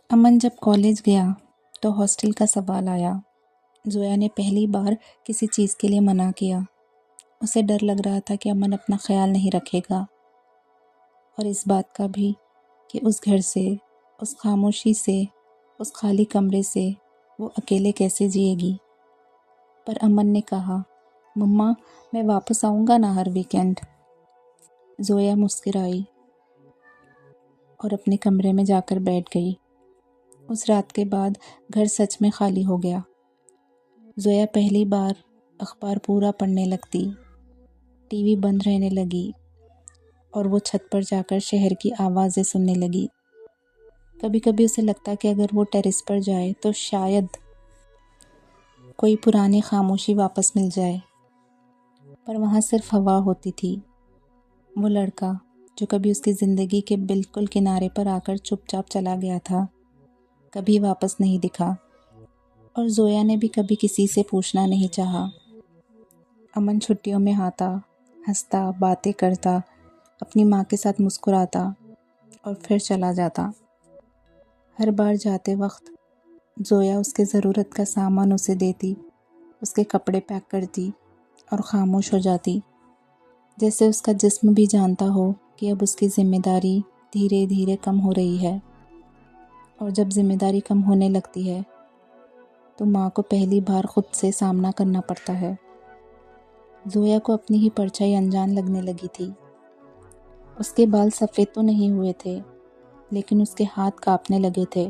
अमन जब कॉलेज गया तो हॉस्टल का सवाल आया। जोया ने पहली बार किसी चीज़ के लिए मना किया। उसे डर लग रहा था कि अमन अपना ख्याल नहीं रखेगा, और इस बात का भी कि उस घर से, उस खामोशी से, उस खाली कमरे से वो अकेले कैसे जिएगी। पर अमन ने कहा, मम्मा मैं वापस आऊँगा ना हर वीकेंड। जोया मुस्कुराई और अपने कमरे में जाकर बैठ गई। उस रात के बाद घर सच में खाली हो गया। जोया पहली बार अखबार पूरा पढ़ने लगती, टीवी बंद रहने लगी और वो छत पर जाकर शहर की आवाज़ें सुनने लगी। कभी कभी उसे लगता कि अगर वो टेरेस पर जाए तो शायद कोई पुरानी खामोशी वापस मिल जाए, पर वहाँ सिर्फ हवा होती थी। वो लड़का जो कभी उसकी ज़िंदगी के बिल्कुल किनारे पर आकर चुपचाप चला गया था, कभी वापस नहीं दिखा, और जोया ने भी कभी किसी से पूछना नहीं चाहा। अमन छुट्टियों में आता, हंसता, बातें करता, अपनी माँ के साथ मुस्कुराता और फिर चला जाता। हर बार जाते वक्त जोया उसके ज़रूरत का सामान उसे देती, उसके कपड़े पैक करती और ख़ामोश हो जाती, जैसे उसका जिस्म भी जानता हो कि अब उसकी ज़िम्मेदारी धीरे धीरे कम हो रही है। और जब ज़िम्मेदारी कम होने लगती है तो माँ को पहली बार खुद से सामना करना पड़ता है। जोया को अपनी ही परछाई अनजान लगने लगी थी। उसके बाल सफ़ेद तो नहीं हुए थे, लेकिन उसके हाथ कांपने लगे थे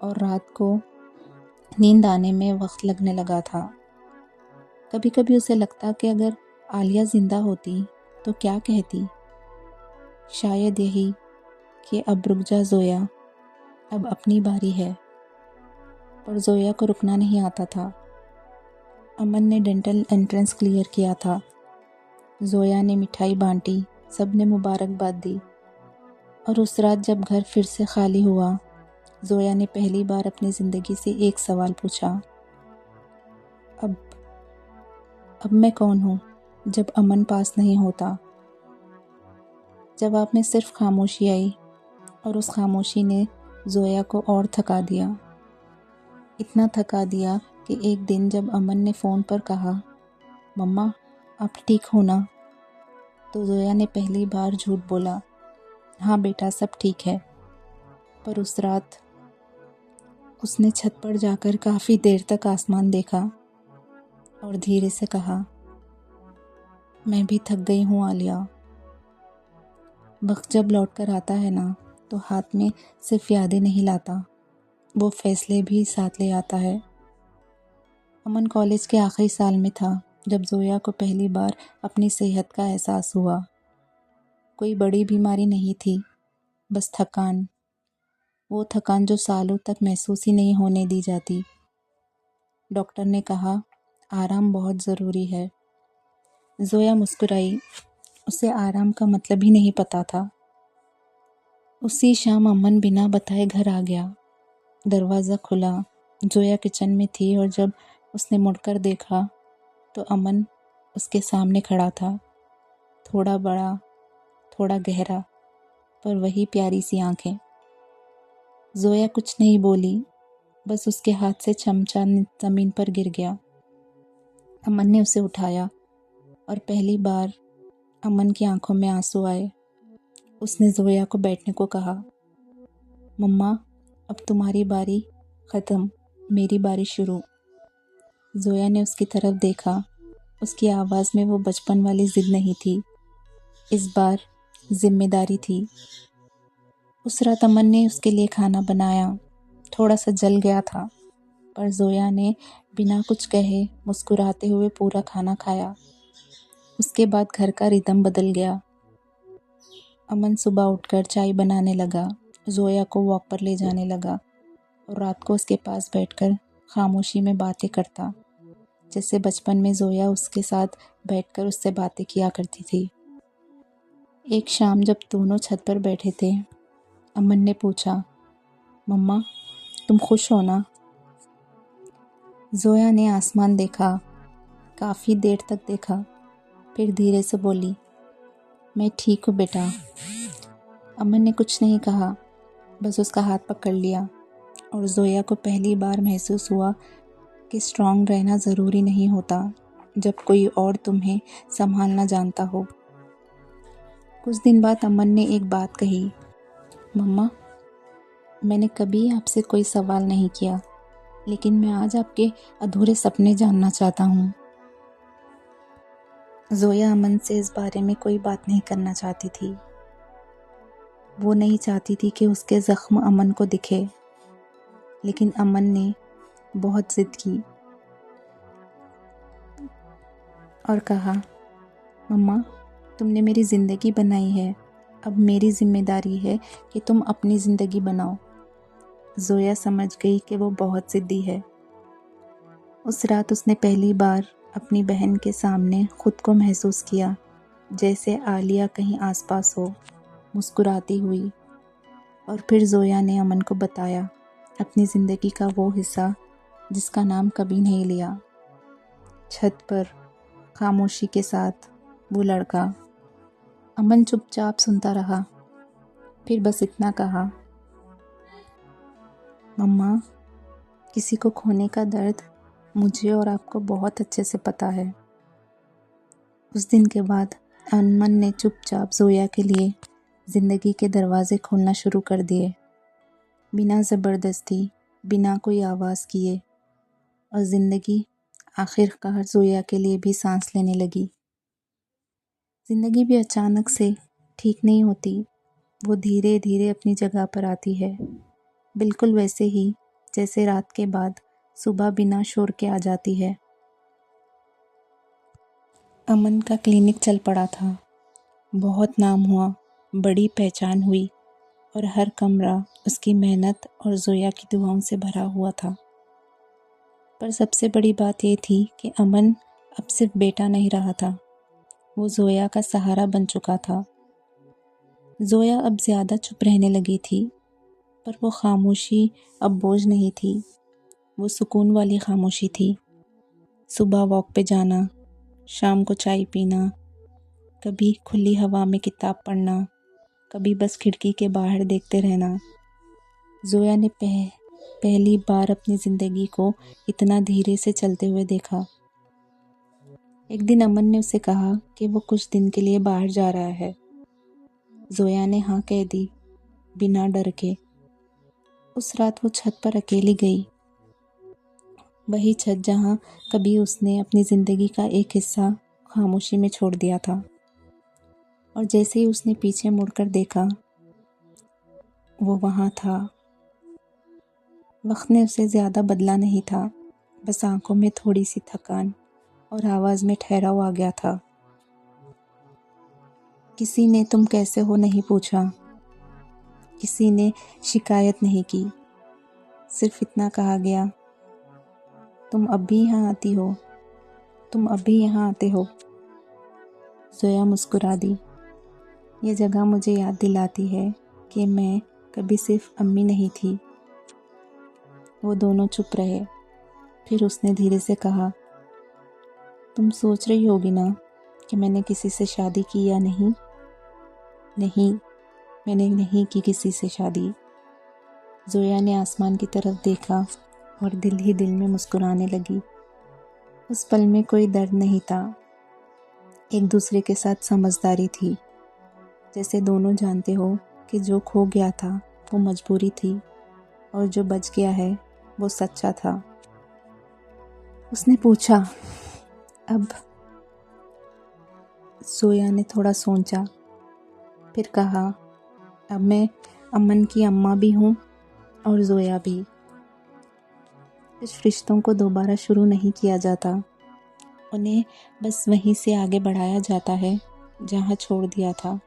और रात को नींद आने में वक्त लगने लगा था। कभी कभी उसे लगता कि अगर आलिया ज़िंदा होती तो क्या कहती। शायद यही कि अब रुक जा जोया, अब अपनी बारी है। पर जोया को रुकना नहीं आता था। अमन ने डेंटल एंट्रेंस क्लियर किया था। जोया ने मिठाई बांटी, सब ने मुबारकबाद दी। और उस रात जब घर फिर से खाली हुआ, जोया ने पहली बार अपनी ज़िंदगी से एक सवाल पूछा, अब मैं कौन हूँ जब अमन पास नहीं होता। जवाब में सिर्फ खामोशी आई, और उस खामोशी ने जोया को और थका दिया। इतना थका दिया कि एक दिन जब अमन ने फ़ोन पर कहा, मम्मा आप ठीक हो ना, तो जोया ने पहली बार झूठ बोला, हाँ बेटा सब ठीक है। पर उस रात उसने छत पर जाकर काफ़ी देर तक आसमान देखा और धीरे से कहा, मैं भी थक गई हूँ आलिया। वक्त जब लौट कर आता है ना, तो हाथ में सिर्फ यादें नहीं लाता, वो फैसले भी साथ ले आता है। अमन कॉलेज के आखिरी साल में था जब जोया को पहली बार अपनी सेहत का एहसास हुआ। कोई बड़ी बीमारी नहीं थी, बस थकान, वो थकान जो सालों तक महसूस ही नहीं होने दी जाती। डॉक्टर ने कहा, आराम बहुत ज़रूरी है। जोया मुस्कुराई, उसे आराम का मतलब ही नहीं पता था। उसी शाम अमन बिना बताए घर आ गया। दरवाज़ा खुला, जोया किचन में थी और जब उसने मुड़कर देखा तो अमन उसके सामने खड़ा था। थोड़ा बड़ा, थोड़ा गहरा, पर वही प्यारी सी आंखें। जोया कुछ नहीं बोली, बस उसके हाथ से चमचा ज़मीन पर गिर गया। अमन ने उसे उठाया और पहली बार अमन की आंखों में आंसू आए। उसने जोया को बैठने को कहा, मम्मा अब तुम्हारी बारी ख़त्म, मेरी बारी शुरू। जोया ने उसकी तरफ देखा। उसकी आवाज़ में वो बचपन वाली ज़िद नहीं थी, इस बार जिम्मेदारी थी। उस रात अमन ने उसके लिए खाना बनाया। थोड़ा सा जल गया था, पर जोया ने बिना कुछ कहे मुस्कुराते हुए पूरा खाना खाया। उसके बाद घर का रिदम बदल गया। अमन सुबह उठकर चाय बनाने लगा, जोया को वॉक पर ले जाने लगा और रात को उसके पास बैठकर खामोशी में बातें करता, जैसे बचपन में जोया उसके साथ बैठकर उससे बातें किया करती थी। एक शाम जब दोनों छत पर बैठे थे, अमन ने पूछा, मम्मा तुम खुश हो ना। जोया ने आसमान देखा, काफ़ी देर तक देखा, फिर धीरे से बोली, मैं ठीक हूँ बेटा। अमन ने कुछ नहीं कहा, बस उसका हाथ पकड़ लिया और जोया को पहली बार महसूस हुआ कि स्ट्रांग रहना ज़रूरी नहीं होता जब कोई और तुम्हें संभालना जानता हो। कुछ दिन बाद अमन ने एक बात कही, मम्मा, मैंने कभी आपसे कोई सवाल नहीं किया, लेकिन मैं आज आपके अधूरे सपने जानना चाहता हूँ। जोया अमन से इस बारे में कोई बात नहीं करना चाहती थी। वो नहीं चाहती थी कि उसके ज़ख्म अमन को दिखे, लेकिन अमन ने बहुत ज़िद की और कहा, मम्मा, तुमने मेरी ज़िंदगी बनाई है, अब मेरी ज़िम्मेदारी है कि तुम अपनी ज़िंदगी बनाओ। जोया समझ गई कि वो बहुत ज़िद्दी है। उस रात उसने पहली बार अपनी बहन के सामने खुद को महसूस किया जैसे आलिया कहीं आसपास हो, मुस्कुराती हुई। और फिर जोया ने अमन को बताया अपनी ज़िंदगी का वो हिस्सा जिसका नाम कभी नहीं लिया। छत पर खामोशी के साथ वो लड़का। अमन चुपचाप सुनता रहा, फिर बस इतना कहा, मम्मा, किसी को खोने का दर्द मुझे और आपको बहुत अच्छे से पता है। उस दिन के बाद अमन ने चुपचाप जोया के लिए ज़िंदगी के दरवाजे खोलना शुरू कर दिए, बिना ज़बरदस्ती, बिना कोई आवाज़ किए। और ज़िंदगी आखिरकार जोया के लिए भी सांस लेने लगी। ज़िंदगी भी अचानक से ठीक नहीं होती, वो धीरे धीरे अपनी जगह पर आती है, बिल्कुल वैसे ही जैसे रात के बाद सुबह बिना शोर के आ जाती है। अमन का क्लिनिक चल पड़ा था, बहुत नाम हुआ, बड़ी पहचान हुई और हर कमरा उसकी मेहनत और जोया की दुआओं से भरा हुआ था। पर सबसे बड़ी बात ये थी कि अमन अब सिर्फ बेटा नहीं रहा था, वो जोया का सहारा बन चुका था। जोया अब ज़्यादा चुप रहने लगी थी, पर वो खामोशी अब बोझ नहीं थी, वो सुकून वाली खामोशी थी। सुबह वॉक पे जाना, शाम को चाय पीना, कभी खुली हवा में किताब पढ़ना, कभी बस खिड़की के बाहर देखते रहना। जोया ने पहली बार अपनी ज़िंदगी को इतना धीरे से चलते हुए देखा। एक दिन अमन ने उसे कहा कि वो कुछ दिन के लिए बाहर जा रहा है। जोया ने हाँ कह दी, बिना डर के। उस रात वो छत पर अकेली गई, वही छत जहाँ कभी उसने अपनी ज़िंदगी का एक हिस्सा खामोशी में छोड़ दिया था। और जैसे ही उसने पीछे मुड़कर देखा, वो वहाँ था। वक्त ने उसे ज़्यादा बदला नहीं था, बस आंखों में थोड़ी सी थकान और आवाज़ में ठहराव आ गया था। किसी ने तुम कैसे हो नहीं पूछा, किसी ने शिकायत नहीं की, सिर्फ इतना कहा गया, तुम अब भी यहाँ आती हो, तुम अब भी यहाँ आते हो। जोया मुस्कुरा दी। ये जगह मुझे याद दिलाती है कि मैं कभी सिर्फ अम्मी नहीं थी। वो दोनों चुप रहे, फिर उसने धीरे से कहा, तुम सोच रही होगी ना कि मैंने किसी से शादी की या नहीं? नहीं, मैंने नहीं की किसी से शादी। जोया ने आसमान की तरफ देखा और दिल ही दिल में मुस्कुराने लगी। उस पल में कोई दर्द नहीं था, एक दूसरे के साथ समझदारी थी, जैसे दोनों जानते हो कि जो खो गया था वो मजबूरी थी और जो बच गया है वो सच्चा था। उसने पूछा, अब? जोया ने थोड़ा सोचा, फिर कहा, अब मैं अमन की अम्मा भी हूँ और जोया भी। कुछ रिश्तों को दोबारा शुरू नहीं किया जाता, उन्हें बस वहीं से आगे बढ़ाया जाता है जहाँ छोड़ दिया था।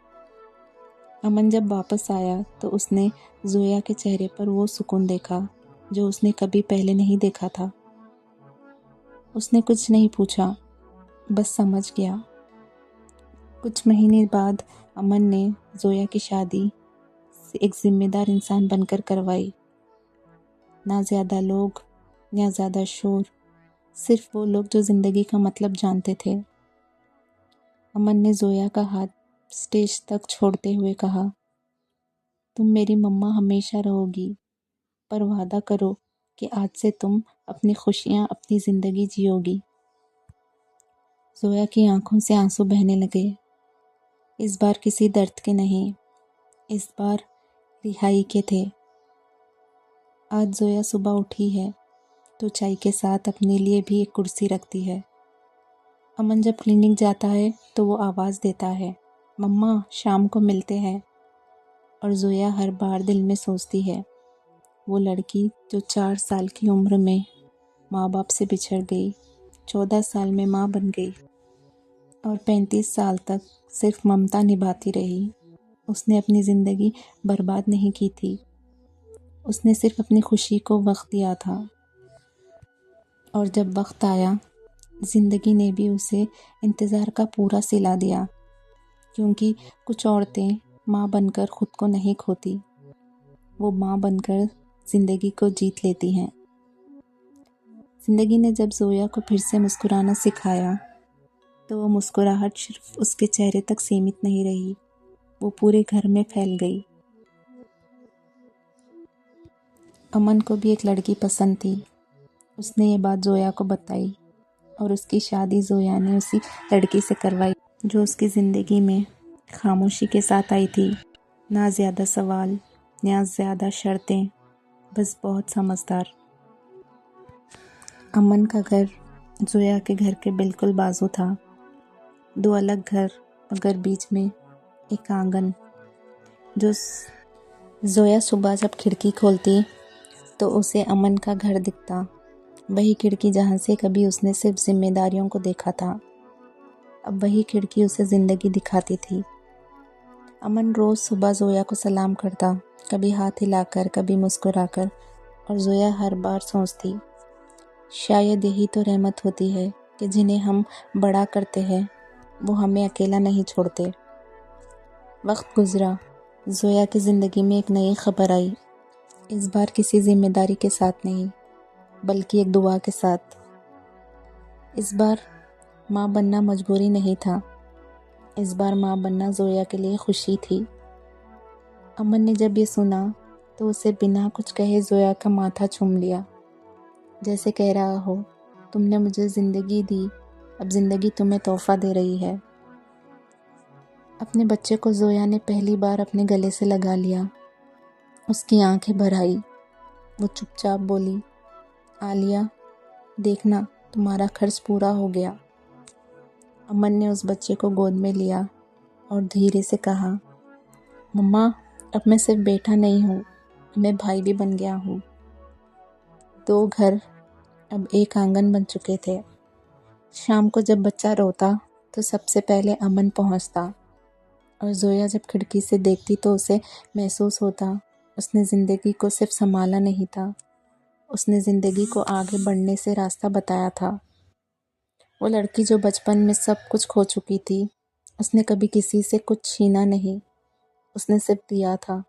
अमन जब वापस आया तो उसने जोया के चेहरे पर वो सुकून देखा जो उसने कभी पहले नहीं देखा था। उसने कुछ नहीं पूछा, बस समझ गया। कुछ महीने बाद अमन ने जोया की शादी एक जिम्मेदार इंसान बनकर करवाई। ना ज़्यादा लोग, ना ज़्यादा शोर, सिर्फ वो लोग जो ज़िंदगी का मतलब जानते थे। अमन ने जोया का हाथ स्टेज तक छोड़ते हुए कहा, तुम मेरी मम्मा हमेशा रहोगी, पर वादा करो कि आज से तुम अपनी खुशियाँ, अपनी ज़िंदगी जियोगी। जोया की आंखों से आंसू बहने लगे। इस बार किसी दर्द के नहीं, इस बार रिहाई के थे। आज जोया सुबह उठी है तो चाय के साथ अपने लिए भी एक कुर्सी रखती है। अमन जब क्लिनिक जाता है तो वो आवाज़ देता है, मम्मा शाम को मिलते हैं। और जोया हर बार दिल में सोचती है, वो लड़की जो 4 साल की उम्र में माँ बाप से बिछड़ गई, 14 साल में माँ बन गई और 35 साल तक सिर्फ ममता निभाती रही। उसने अपनी ज़िंदगी बर्बाद नहीं की थी, उसने सिर्फ अपनी खुशी को वक्त दिया था। और जब वक्त आया, ज़िंदगी ने भी उसे इंतज़ार का पूरा सिला दिया, क्योंकि कुछ औरतें माँ बनकर खुद को नहीं खोती, वो माँ बनकर ज़िंदगी को जीत लेती हैं। ज़िंदगी ने जब जोया को फिर से मुस्कुराना सिखाया, तो वो मुस्कुराहट सिर्फ उसके चेहरे तक सीमित नहीं रही, वो पूरे घर में फैल गई। अमन को भी एक लड़की पसंद थी। उसने ये बात जोया को बताई और उसकी शादी जोया ने उसी लड़की से करवाई, जो उसकी ज़िंदगी में खामोशी के साथ आई थी। ना ज़्यादा सवाल, ना ज़्यादा शर्तें, बस बहुत समझदार। अमन का घर जोया के घर के बिल्कुल बाजू था। 2 अलग घर मगर बीच में एक आंगन। जोया सुबह जब खिड़की खोलती तो उसे अमन का घर दिखता, वही खिड़की जहाँ से कभी उसने सिर्फ जिम्मेदारियों को देखा था। अब वही खिड़की उसे ज़िंदगी दिखाती थी। अमन रोज़ सुबह जोया को सलाम करता, कभी हाथ हिलाकर, कभी मुस्कुराकर, और जोया हर बार सोचती, शायद यही तो रहमत होती है कि जिन्हें हम बड़ा करते हैं वो हमें अकेला नहीं छोड़ते। वक्त गुजरा, जोया की ज़िंदगी में एक नई खबर आई। इस बार किसी जिम्मेदारी के साथ नहीं, बल्कि एक दुआ के साथ। इस बार माँ बनना मजबूरी नहीं था, इस बार माँ बनना जोया के लिए खुशी थी। अमन ने जब ये सुना तो उसे बिना कुछ कहे जोया का माथा चूम लिया, जैसे कह रहा हो, तुमने मुझे ज़िंदगी दी, अब ज़िंदगी तुम्हें तोहफा दे रही है। अपने बच्चे को जोया ने पहली बार अपने गले से लगा लिया। उसकी आंखें भर आई। वो चुपचाप बोली, आलिया देखना, तुम्हारा खर्च पूरा हो गया। अमन ने उस बच्चे को गोद में लिया और धीरे से कहा, मम्मा अब मैं सिर्फ बेटा नहीं हूँ, मैं भाई भी बन गया हूँ। 2 घर अब एक आंगन बन चुके थे। शाम को जब बच्चा रोता तो सबसे पहले अमन पहुँचता, और जोया जब खिड़की से देखती तो उसे महसूस होता, उसने ज़िंदगी को सिर्फ संभाला नहीं था, उसने ज़िंदगी को आगे बढ़ने से रास्ता बताया था। वो लड़की जो बचपन में सब कुछ खो चुकी थी, उसने कभी किसी से कुछ छीना नहीं, उसने सिर्फ दिया था,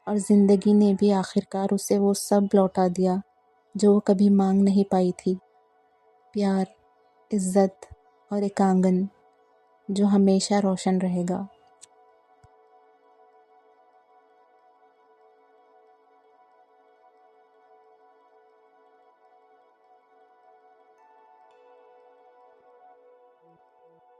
और ज़िंदगी ने भी आखिरकार उसे वो सब लौटा दिया जो वो कभी मांग नहीं पाई थी। प्यार, इज्जत और एक आंगन जो हमेशा रोशन रहेगा।